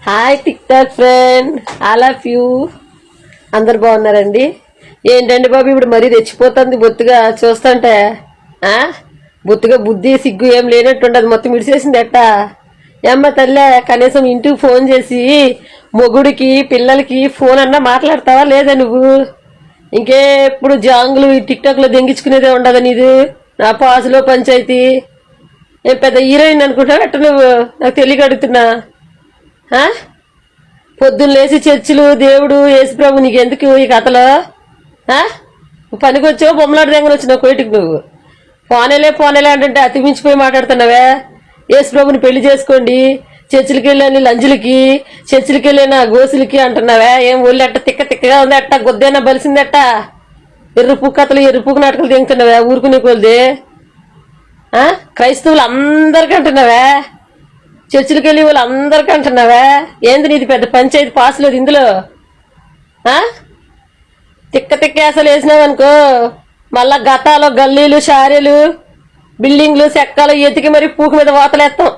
Hi tick talk friend, all of you. అందరు బాగున్నారండి? ఏంటండి బాబు, ఇప్పుడు మరీ తెచ్చిపోతుంది బొత్తుగా చూస్తుంటే. బొత్తుగా బుద్ధి సిగ్గు ఏం లేనట్టుండదు, మొత్తం ఇడిసేసింది ఎట్టా. ఏమ్మ తల్లే, కనీసం ఇంటికి ఫోన్ చేసి మొగుడికి పిల్లలకి ఫోన్ అన్నా మాట్లాడతావా లేదా నువ్వు? ఇంకెప్పుడు జాంగులు టిక్ టాక్ లో దెంగించుకునేదే ఉండదు నీది. నా పాసులో పంచాయతీ ఏం పెద్ద హీరోయిన్ అనుకుంటావు ఎట్ట నువ్వు? నాకు తెలియక అడుగుతున్నా. పొద్దున్న లేచి చర్చిలు దేవుడు యేసుప్రభు నీకెందుకు ఈ కథలో? పనికి వచ్చావు, బొమ్మలాడి దగ్గర వచ్చినావు కోయిటికి. నువ్వు పోనేలే అంటే అతిమించిపోయి మాట్లాడుతున్నావే. యేసుప్రభుని పెళ్లి చేసుకోండి, చర్చిలకి వెళ్ళని లంజులకి, చర్చిలకి వెళ్ళిన గోసులకి అంటున్నావే. ఏం ఒళ్ళు అట్ట తిక్కగా ఉంది, అట్ట గొద్దేనా బలిసిందట్ట. ఎర్రపు కథలు ఎర్రపు నాటకాలు తింటున్నావే ఊరుకునే కొలిది. క్రైస్తవులు అందరికీ అంటున్నావే, చర్చిలకి వెళ్ళి వాళ్ళు అందరికీ అంటున్నావే. ఏంది నీది పెద్ద పంచాయతీ పాస్ లేదు ఇందులో. తిక్క అసలు వేసినావనుకో మళ్ళా గతాలు గల్లీలు షారీలు బిల్డింగ్లు చెక్కలు ఎతికి మరి పూకు మీద వాతలేస్తాం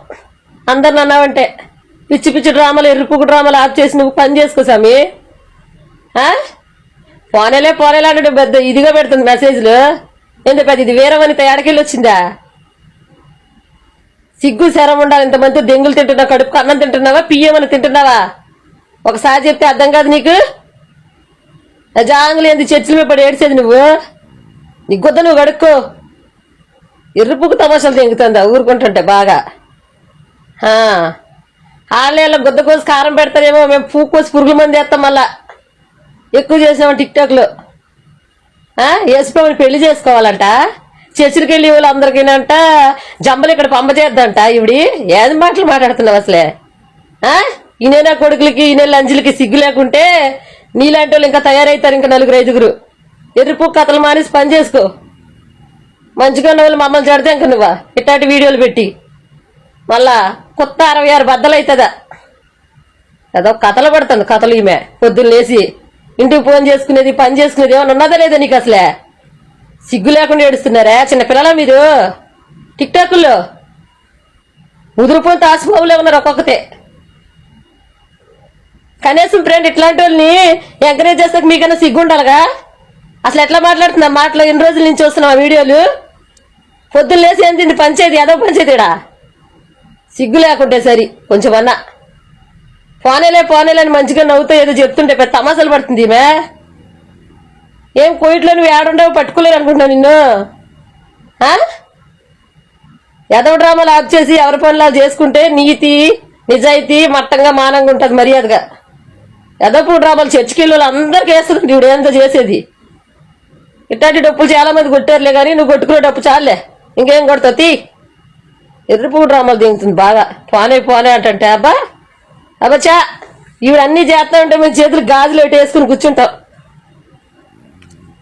అందరిని అన్నావంటే. పిచ్చి డ్రామాలు ఎర్రిపుకు డ్రామాలు ఆఫ్ చేసి నువ్వు పని చేసుకో సామి. పోనేలే అంటే పెద్ద ఇదిగా పెడుతుంది మెసేజ్లు. ఏంది పెద్ద ఇది వీరవనిత ఏడకెళ్ళి వచ్చిందా? సిగ్గు శరం ఉండాలి. ఇంతమంది దెంగులు తింటున్నావు, కడుపుకు అన్నం తింటున్నావా, పియ్యమని తింటున్నావా? ఒకసారి చెప్తే అర్థం కాదు నీకు. జాంగులు ఏంది చర్చిల మీద పడి ఏడ్చేది నువ్వు? నీ గుద్ద నువ్వు కడుక్కో. ఎర్రపుకు తమాషాలు తెంగుతుందా ఊరుకుంటుంటే బాగా. ఆళ్ళ గుద్ద కోసి కారం పెడతారేమో, మేము పూ కోసి పురుగుల మంది వేస్తాం. మళ్ళా ఎక్కువ చేసాము టిక్ టాక్ లో. యేసుప్రభుని పెళ్లి చేసుకోవాలంట, చర్చిలకి వెళ్ళి వాళ్ళు అందరికీనంట జంబలు ఇక్కడ పంప చేద్దంట. ఇవిడి ఏది మాటలు మాట్లాడుతున్నావు అసలే? ఈయన కొడుకులకి ఈయన లంజులకి సిగ్గు లేకుంటే నీలాంటి వాళ్ళు ఇంకా తయారవుతారు, ఇంకా 4-5. ఎర్రిపు కథలు మానేసి పని చేసుకో. మంచిగా ఉన్న వాళ్ళు మమ్మల్ని చెడితే ఇంక నువ్వా ఇట్లాంటి వీడియోలు పెట్టి మళ్ళా కొత్త 66 బద్దలు అవుతుందా? ఏదో కథలు పడుతుంది కథలు. ఈమె పొద్దున్న లేచి ఇంటికి ఫోన్ చేసుకునేది పని చేసుకునేది ఏమన్నా ఉన్నదా లేదా నీకు? అసలే సిగ్గు లేకుండా ఏడుస్తున్నారా చిన్నపిల్లలా మీరు? టిక్ టాక్లో ముదిరిపోయిన తాసుబాబులే ఉన్నారు ఒక్కొక్కతే. కనీసం ఫ్రెండ్ ఇట్లాంటి వాళ్ళని ఎంకరేజ్ చేస్తాక మీకన్నా సిగ్గు ఉండాలిగా. అసలు ఎట్లా మాట్లాడుతున్నా మాటలో ఎన్ని రోజుల నుంచి వస్తున్నావు వీడియోలు? పొద్దున్న లేసి ఏం తింది పంచాయతీ ఏదో పంచాయతీడా? సిగ్గు లేకుంటే సరి కొంచెం అన్నా. పోనేలే అని మంచిగా నవ్వుతా ఏదో చెప్తుంటే పెద్ద తమాసాలు పడుతుంది ఈమె. ఏం కోయిట్లో నువ్వు ఏడుండవు పట్టుకోలేరు అనుకుంటున్నావు నిన్ను. ఎదవ డ్రామాలు ఆఫ్ చేసి ఎవరి పనులు చేసుకుంటే నీతి నిజాయితీ మట్టంగా మానంగా ఉంటుంది మర్యాదగా. ఎదపు డ్రామాలు చర్చికి వాళ్ళు అందరికీ వేస్తుంది ఇప్పుడు ఏందో చేసేది. ఇట్లాంటి డప్పులు చాలా మంది కొట్టారులే కానీ నువ్వు కొట్టుకునే డప్పు చాలే, ఇంకేం కొడతావు? ఎర్రపు డ్రామాలు దిగుతుంది బాగా. పోనే అంటే అబ్బా చా ఈవిడ అన్ని చేస్తా ఉంటే మేము చేతులు గాజులు వేసుకుని కూర్చుంటావు.